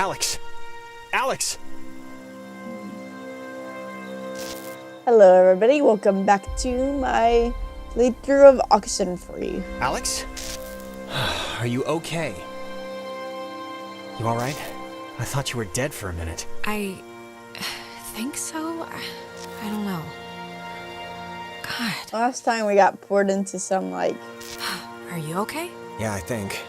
Alex! Alex! Hello everybody, welcome back to my playthrough of OxenFree. Alex? Are you okay? You alright? I thought you were dead for a minute. I think so. I don't know. God. Last time we got poured into some, like... Are you okay? Yeah, I think.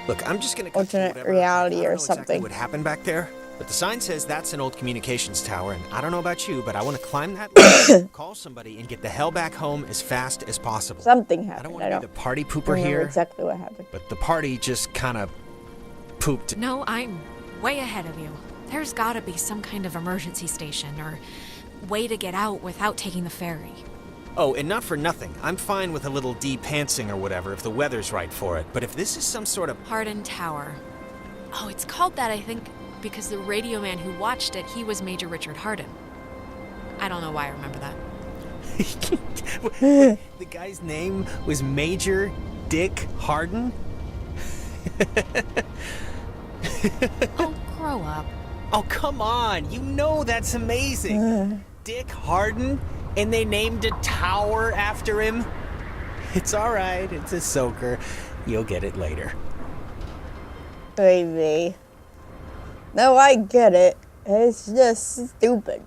Look, I'm just gonna... alternate reality or something. Exactly what happened back there, but the sign says that's an old communications tower, and I don't know about you, but I want to climb that ladder, call somebody, and get the hell back home as fast as possible. Something happened. I don't want to be the party pooper here. Exactly what happened. But the party just kind of pooped. No, I'm way ahead of you. There's gotta be some kind of emergency station or way to get out without taking the ferry. Oh, and not for nothing. I'm fine with a little de-pantsing or whatever if the weather's right for it. But if this is some sort of... Harden Tower. Oh, it's called that, I think, because the radio man who watched it, he was Major Richard Harden. I don't know why I remember that. The guy's name was Major Dick Harden? Oh, grow up. Oh, come on. You know that's amazing. Dick Harden? And they named a tower after him? It's alright. It's a soaker. You'll get it later. Baby. No, I get it. It's just stupid.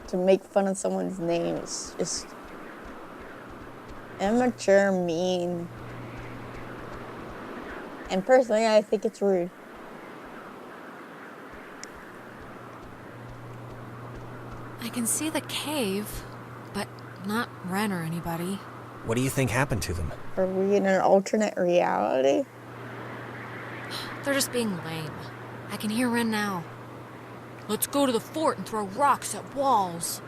To make fun of someone's name is just immature, mean. And personally, I think it's rude. I can see the cave, but not Ren or anybody. What do you think happened to them? Are we in an alternate reality? They're just being lame. I can hear Ren now. Let's go to the fort and throw rocks at walls.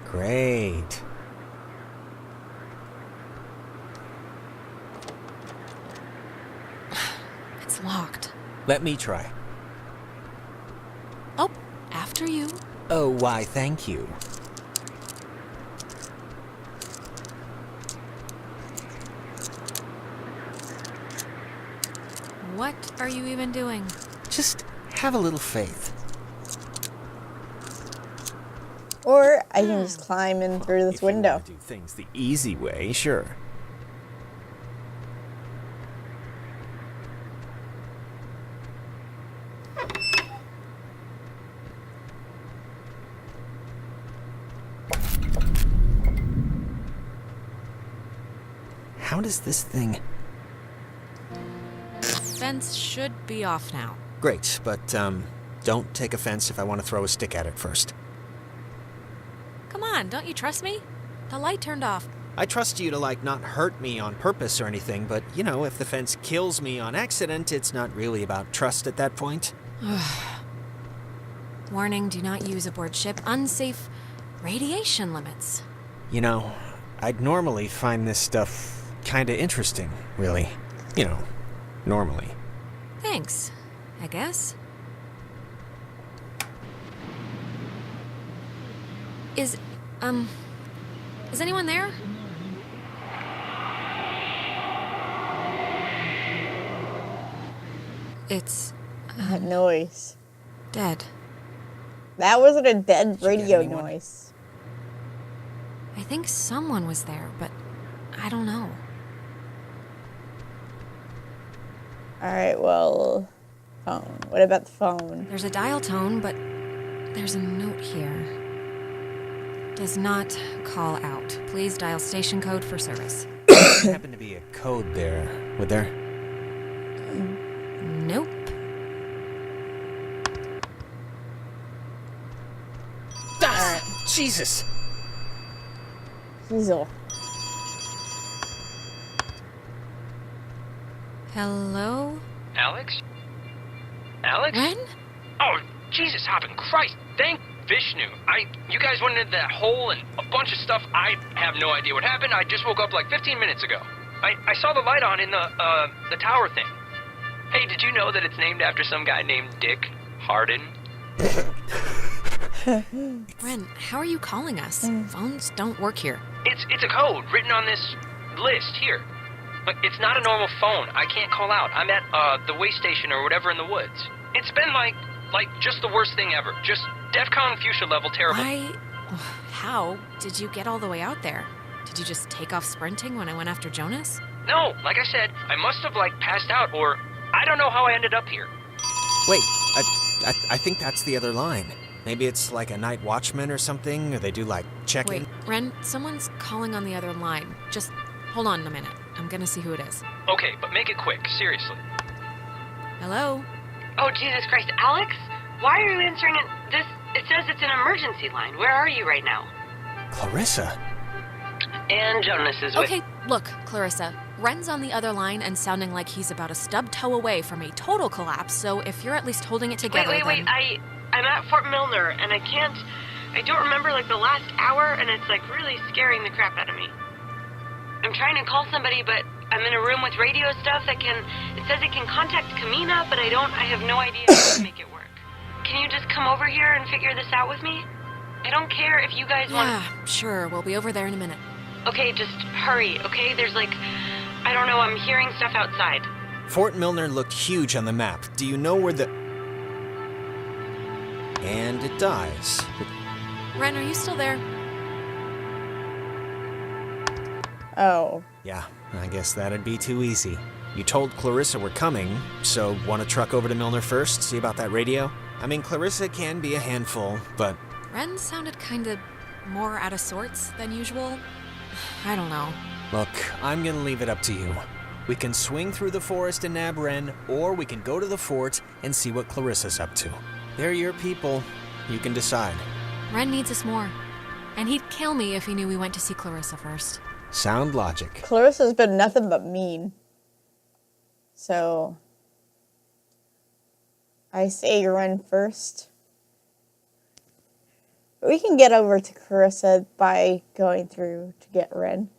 Great. It's locked. Let me try. Oh, after you. Oh, why, thank you. What are you even doing? Just have a little faith. Or I can just climb in through this If you window. want to do things the easy way, sure. How does this thing... Fence should be off now. Great, but, don't take offense if I want to throw a stick at it first. Come on, don't you trust me? The light turned off. I trust you to, like, not hurt me on purpose or anything, but, you know, if the fence kills me on accident, it's not really about trust at that point. Warning, do not use aboard ship. Unsafe radiation limits. You know, I'd normally find this stuff kinda interesting, really. You know, normally. Thanks, I guess. Is anyone there? It's That noise. dead. That wasn't a dead Did you get radio anyone? noise. I think someone was there, but I don't know. Alright, well... phone. What about the phone? There's a dial tone, but there's a note here. Does not call out. Please dial station code for service. There happened to be a code there, would there? Nope. Alright. Jesus! Diesel. Hello? Alex? Alex? Ren? Oh, Jesus hopping Christ. Thank Vishnu. You guys went into that hole and a bunch of stuff. I have no idea what happened. I just woke up like 15 minutes ago. I saw the light on in the tower thing. Hey, did you know that it's named after some guy named Dick Harden? Ren, how are you calling us? Phones don't work here. It's a code written on this list here. But it's not a normal phone. I can't call out. I'm at the way station or whatever in the woods. It's been like just the worst thing ever. Just DEFCON fuchsia level terrible. How did you get all the way out there? Did you just take off sprinting when I went after Jonas? No, like I said, I must have passed out, or I don't know how I ended up here. Wait, I think that's the other line. Maybe it's like a night watchman or something, or they do check-in. Wait, Ren, someone's calling on the other line. Just hold on a minute. I'm gonna see who it is. Okay, but make it quick, seriously. Hello? Oh, Jesus Christ, Alex? Why are you answering it? It says it's an emergency line. Where are you right now? Clarissa. And Jonas is with... Okay, look, Clarissa. Ren's on the other line and sounding like he's about a stub toe away from a total collapse, so if you're at least holding it together, Wait. I'm at Fort Milner, and I don't remember, the last hour, and it's, really scaring the crap out of me. I'm trying to call somebody, but I'm in a room with radio stuff it says it can contact Kamina, but I have no idea how to make it work. Can you just come over here and figure this out with me? I don't care if you guys want... Yeah, sure, we'll be over there in a minute. Okay, just hurry, okay? There's I don't know, I'm hearing stuff outside. Fort Milner looked huge on the map. Do you know where the... And it dies. Ren, are you still there? Oh. Yeah, I guess that'd be too easy. You told Clarissa we're coming, so want to truck over to Milner first, see about that radio? I mean, Clarissa can be a handful, but... Ren sounded kinda more out of sorts than usual. I don't know. Look, I'm gonna leave it up to you. We can swing through the forest and nab Ren, or we can go to the fort and see what Clarissa's up to. They're your people. You can decide. Ren needs us more. And he'd kill me if he knew we went to see Clarissa first. Sound logic. Clarissa's been nothing but mean. So... I say run first. We can get over to Clarissa by going through to get Ren.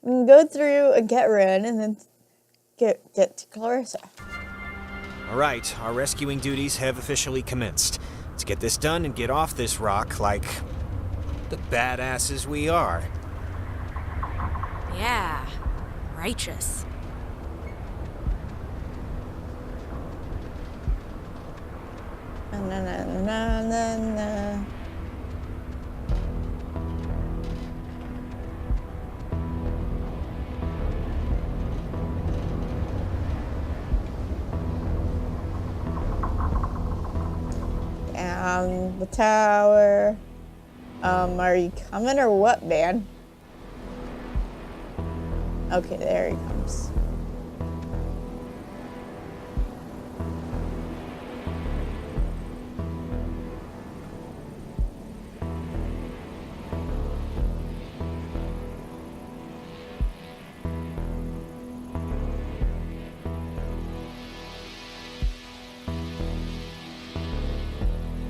We can go through and get Ren and then get to Clarissa. All right, our rescuing duties have officially commenced. Let's get this done and get off this rock like the badasses we are. Yeah, righteous. Na na na na na. Down the tower. Are you coming or what, man? Okay, there he comes.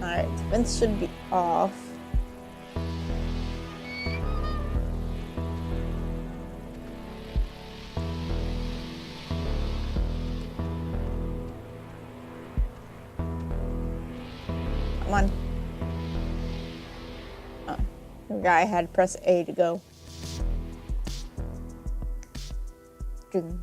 Alright, defense should be off. Come on. Oh, the guy had to press A to go. Ding.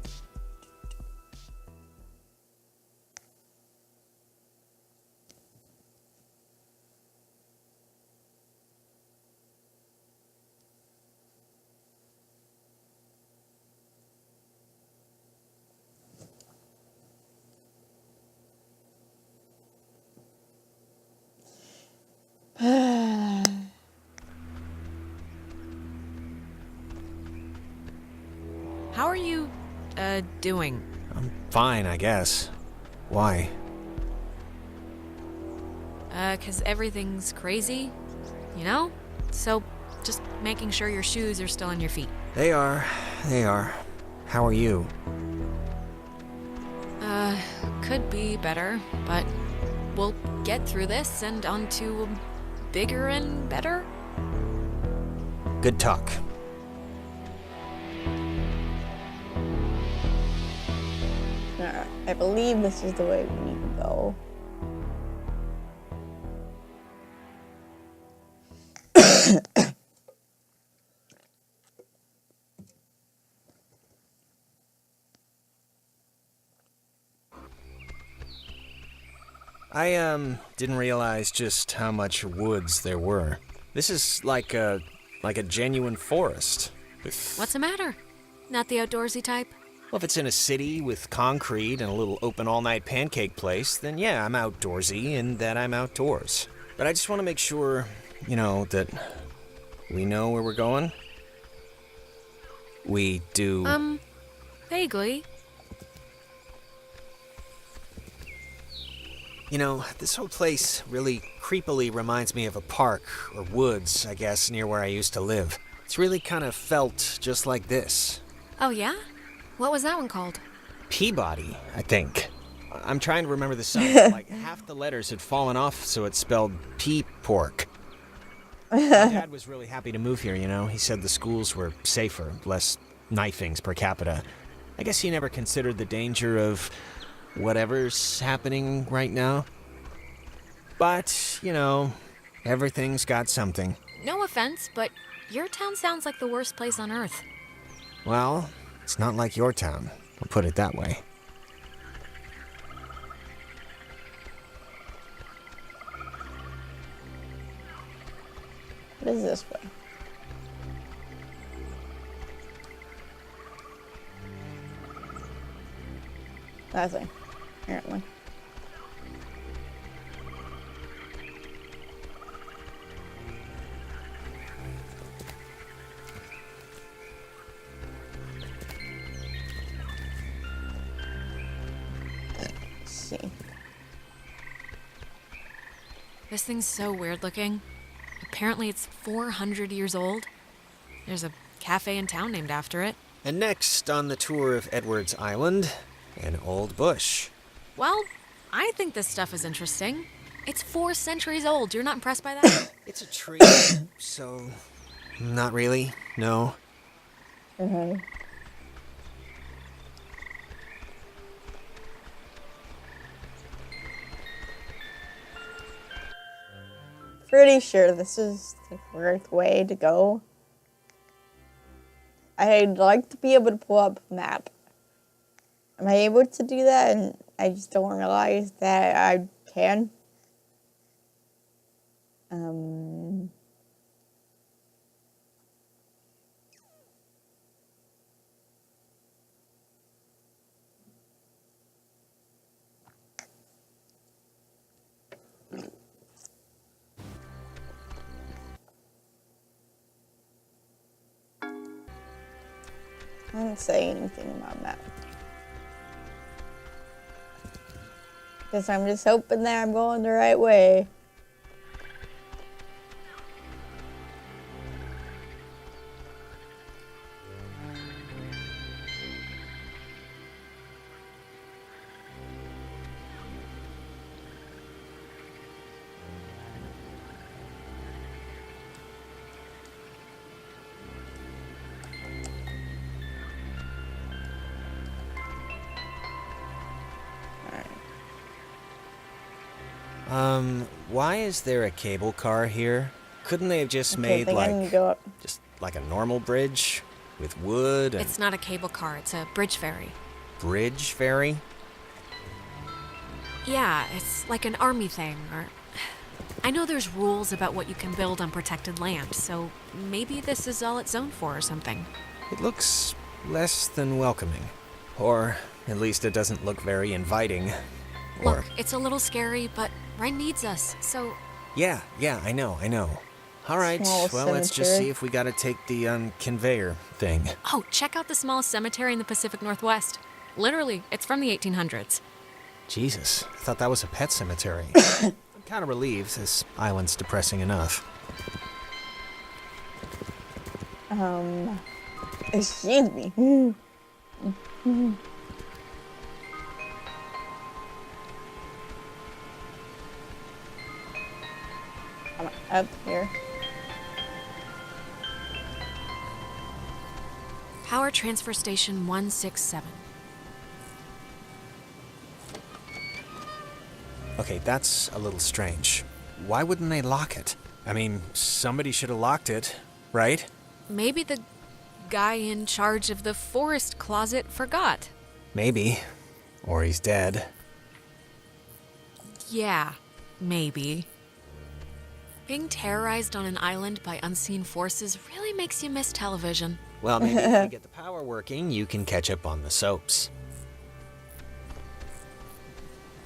How are you, doing? I'm fine, I guess. Why? 'Cause everything's crazy, you know? So, just making sure your shoes are still on your feet. They are. How are you? Could be better, but we'll get through this and on to bigger and better. Good talk. Alright, I believe this is the way we need to go. I didn't realize just how much woods there were. This is like a genuine forest. What's the matter? Not the outdoorsy type? Well, if it's in a city with concrete and a little open all-night pancake place, then yeah, I'm outdoorsy and that I'm outdoors. But I just want to make sure, that we know where we're going. We do... Vaguely. This whole place really creepily reminds me of a park, or woods, I guess, near where I used to live. It's really kind of felt just like this. Oh, yeah? What was that one called? Peabody, I think. I'm trying to remember the sign, but like half the letters had fallen off, so it spelled pea-pork. My dad was really happy to move here, He said the schools were safer, less knifings per capita. I guess he never considered the danger of whatever's happening right now. But, everything's got something. No offense, but your town sounds like the worst place on Earth. Well, it's not like your town. I'll put it that way. What is this way? Nothing, apparently. Let's see. This thing's so weird looking. Apparently it's 400 years old. There's a cafe in town named after it. And next on the tour of Edwards Island, an old bush. Well, I think this stuff is interesting. It's 4 centuries old. You're not impressed by that? It's a tree, so not really, no. Mm-hmm. Pretty sure this is the correct way to go. I'd like to be able to pull up a map. Am I able to do that? And I just don't realize that I can. I didn't say anything about that. Guess I'm just hoping that I'm going the right way. Why is there a cable car here? Couldn't they have just Okay, made I think I need to go up. just like a normal bridge with wood and It's not a cable car, it's a bridge ferry. bridge ferry? Yeah, it's like an army thing, or... I know there's rules about what you can build on protected land, so maybe this is all it's zoned for or something. It looks less than welcoming. Or at least it doesn't look very inviting. Or Look, it's a little scary, but Ren needs us, so... Yeah, I know. All right, Small well, let's just cemetery. see if we gotta take the conveyor thing. Oh, check out the smallest cemetery in the Pacific Northwest. Literally, it's from the 1800s. Jesus, I thought that was a pet cemetery. I'm kind of relieved. This island's depressing enough. Excuse me. I'm up here. Power Transfer Station 167. Okay, that's a little strange. Why wouldn't they lock it? I mean, somebody should have locked it, right? Maybe the guy in charge of the forest closet forgot. Maybe. Or he's dead. Yeah, maybe. Being terrorized on an island by unseen forces really makes you miss television. Well, maybe if we get the power working, you can catch up on the soaps.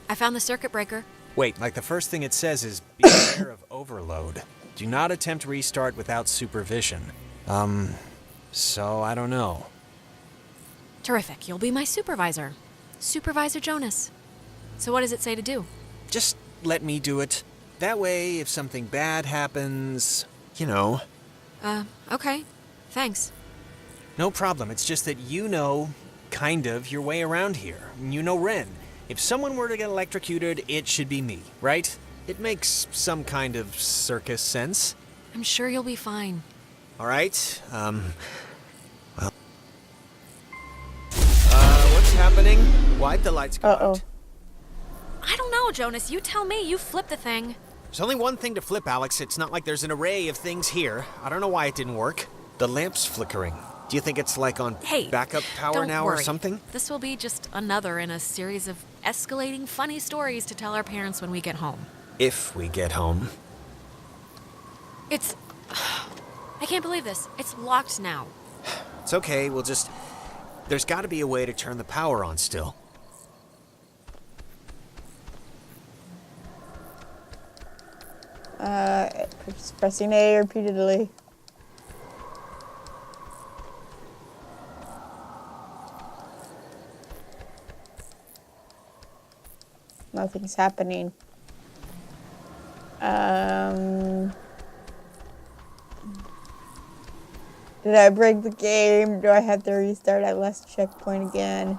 I found the circuit breaker. Wait, like the first thing it says is, beware of overload. Do not attempt restart without supervision. So I don't know. Terrific, you'll be my supervisor. Supervisor Jonas. So what does it say to do? Just let me do it. That way, if something bad happens, you know. Okay. Thanks. No problem. It's just that you know, kind of, your way around here. You know Ren. If someone were to get electrocuted, it should be me, right? It makes some kind of circus sense. I'm sure you'll be fine. All right. What's happening? Why'd the lights go out? I don't know, Jonas. You tell me. You flipped the thing. There's only one thing to flip, Alex. It's not like there's an array of things here. I don't know why it didn't work. The lamp's flickering. Do you think it's like on backup power don't now worry. or something? This will be just another in a series of escalating funny stories to tell our parents when we get home. If we get home. It's... I can't believe this. It's locked now. It's okay, we'll just... There's gotta be a way to turn the power on still. Just pressing A repeatedly. Nothing's happening. Did I break the game? Do I have to restart at last checkpoint again?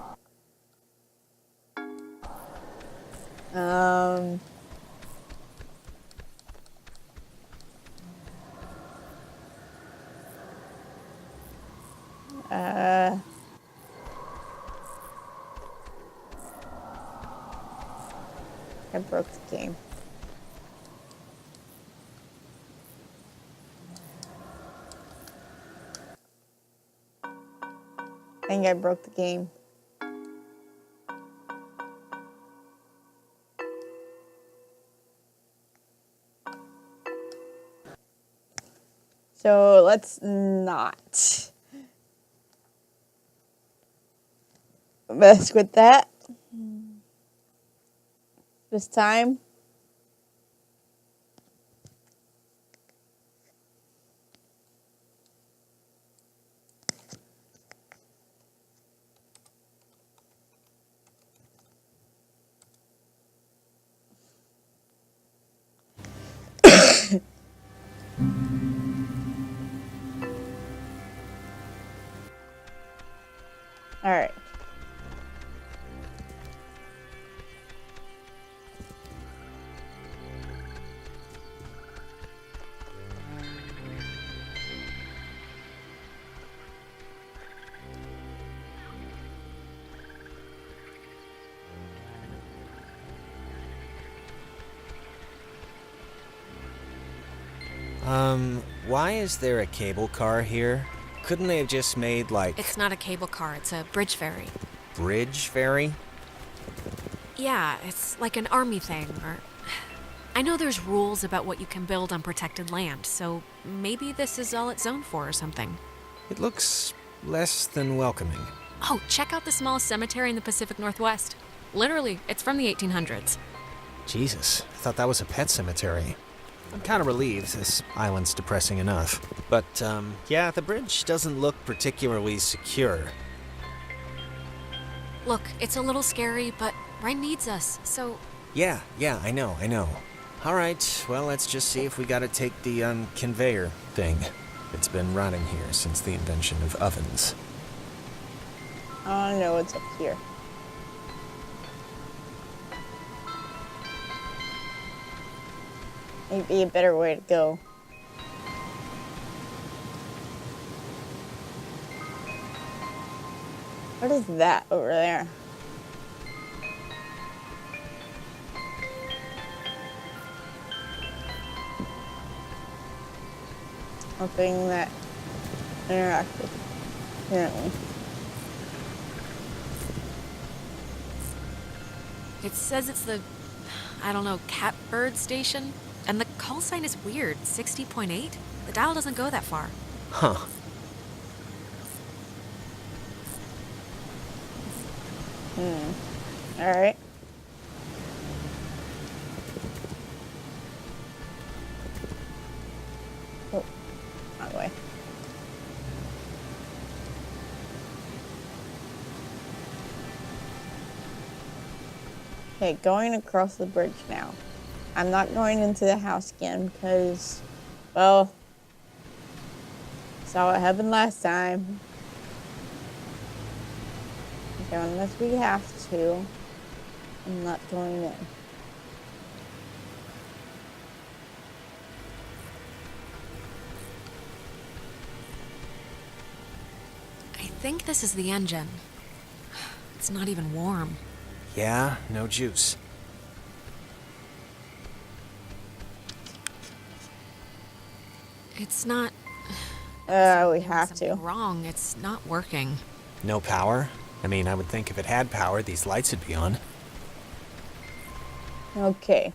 I broke the game. I think I broke the game. So let's not mess with that this time. All right. Why is there a cable car here? Couldn't they have just made, like... It's not a cable car, it's a bridge ferry. Bridge ferry? Yeah, it's like an army thing, or... I know there's rules about what you can build on protected land, so maybe this is all it's zoned for or something. It looks less than welcoming. Oh, check out the smallest cemetery in the Pacific Northwest. Literally, it's from the 1800s. Jesus, I thought that was a pet cemetery. I'm kind of relieved. This island's depressing enough. But, yeah, the bridge doesn't look particularly secure. Look, it's a little scary, but Ren needs us, so... Yeah, I know. All right, well, let's just see if we gotta take the, conveyor thing. It's been running here since the invention of ovens. I don't know what's up here. Maybe a better way to go. What is that over there? Something that interacts with, apparently. It says it's the I don't know, catbird station. And the call sign is weird, 60.8? The dial doesn't go that far. Huh. Alright. Oh, wrong way. Okay, going across the bridge now. I'm not going into the house again because, well, saw what happened last time. Okay, unless we have to, I'm not going in. I think this is the engine. It's not even warm. Yeah, no juice. It's not... We have something to. wrong. It's not working. No power? I mean, I would think if it had power, these lights would be on. Okay.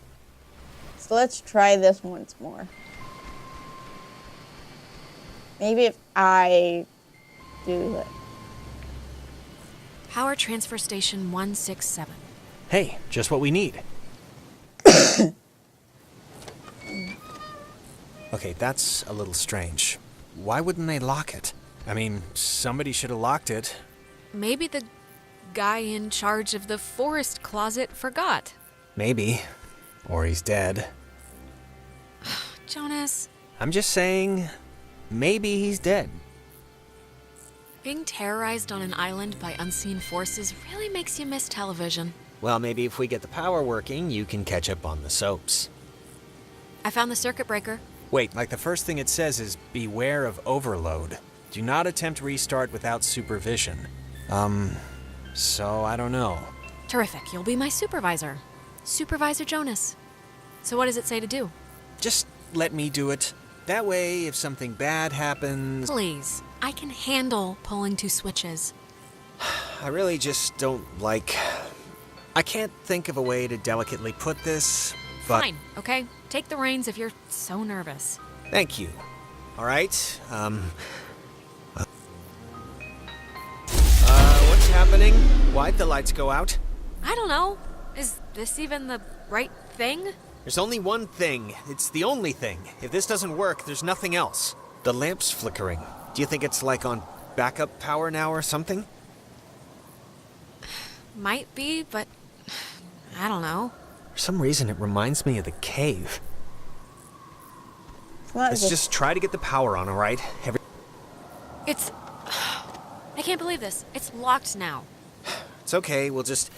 So let's try this once more. Maybe if I do it. Power transfer station 167. Hey, just what we need. Okay, that's a little strange. Why wouldn't they lock it? I mean, somebody should have locked it. Maybe the guy in charge of the forest closet forgot. Maybe. Or he's dead. Jonas, I'm just saying, maybe he's dead. being terrorized on an island by unseen forces really makes you miss television. Well, maybe if we get the power working, you can catch up on the soaps. I found the circuit breaker. Wait, like the first thing it says is, beware of overload. Do not attempt restart without supervision. So I don't know. Terrific, you'll be my supervisor. Supervisor Jonas. So what does it say to do? Just let me do it. That way, if something bad happens... Please, I can handle pulling 2 switches. I really just don't like... I can't think of a way to delicately put this, but... Fine, okay? Take the reins if you're so nervous. Thank you. All right, what's happening? Why'd the lights go out? I don't know. Is this even the right thing? There's only one thing. It's the only thing. If this doesn't work, there's nothing else. The lamp's flickering. Do you think it's like on backup power now or something? Might be, but I don't know. For some reason, it reminds me of the cave. It's not Let's just try to get the power on, all right? It's... I can't believe this. It's locked now. It's okay, we'll just...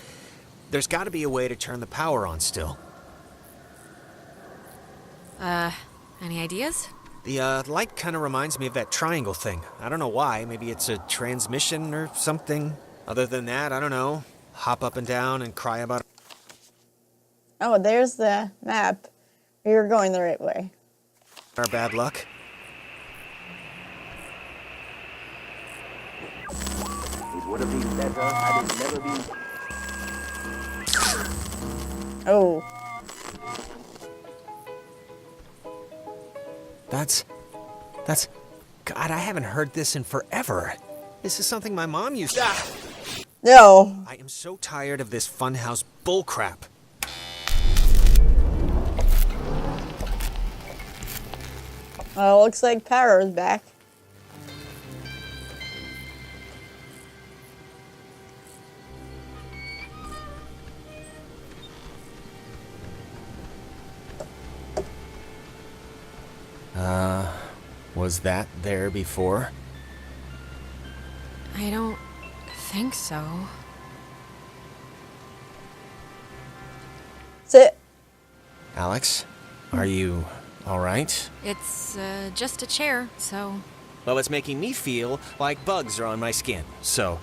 There's gotta be a way to turn the power on still. Any ideas? The light kind of reminds me of that triangle thing. I don't know why. Maybe it's a transmission or something. Other than that, I don't know. Hop up and down and cry about it. Oh, there's the map. We were going the right way. Our bad luck. It would have been better had it never been. Oh. That's... God, I haven't heard this in forever. This is something my mom used to... No. I am so tired of this funhouse bullcrap. Well, looks like power is back. Was that there before? I don't think so. Sit. Alex, are you all right? It's just a chair, so... Well, it's making me feel like bugs are on my skin. So,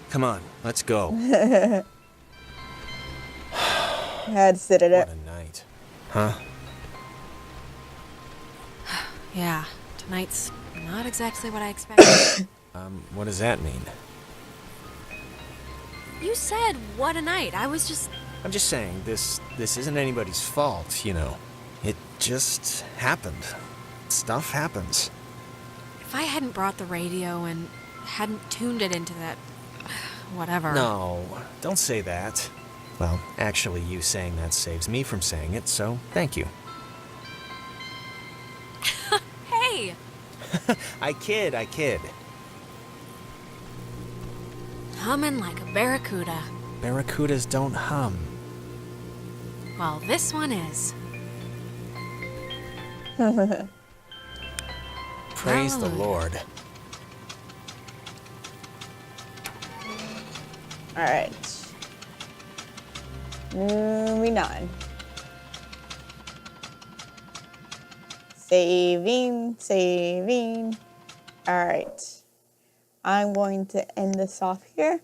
come on, let's go. I had to sit at it. What a night. Huh? Yeah, tonight's not exactly what I expected. What does that mean? You said, what a night. I was just I'm just saying, this isn't anybody's fault, you know. It just happened. Stuff happens. If I hadn't brought the radio and hadn't tuned it into that... whatever. No, don't say that. Well, actually, you saying that saves me from saying it, so thank you. Hey! I kid. Humming like a barracuda. Barracudas don't hum. Well, this one is. Praise the Hallelujah. Lord. Alright. Moving on. Saving. Alright. I'm going to end this off here.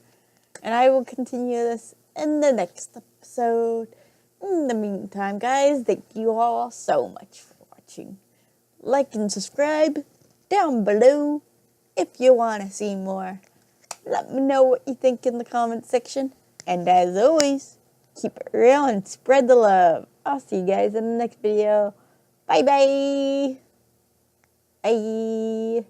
And I will continue this in the next episode. In the meantime, guys, thank you all so much for watching. Like and subscribe down below if you want to see more. Let me know what you think in the comment section. And as always, keep it real and spread the love. I'll see you guys in the next video. Bye-bye. Bye.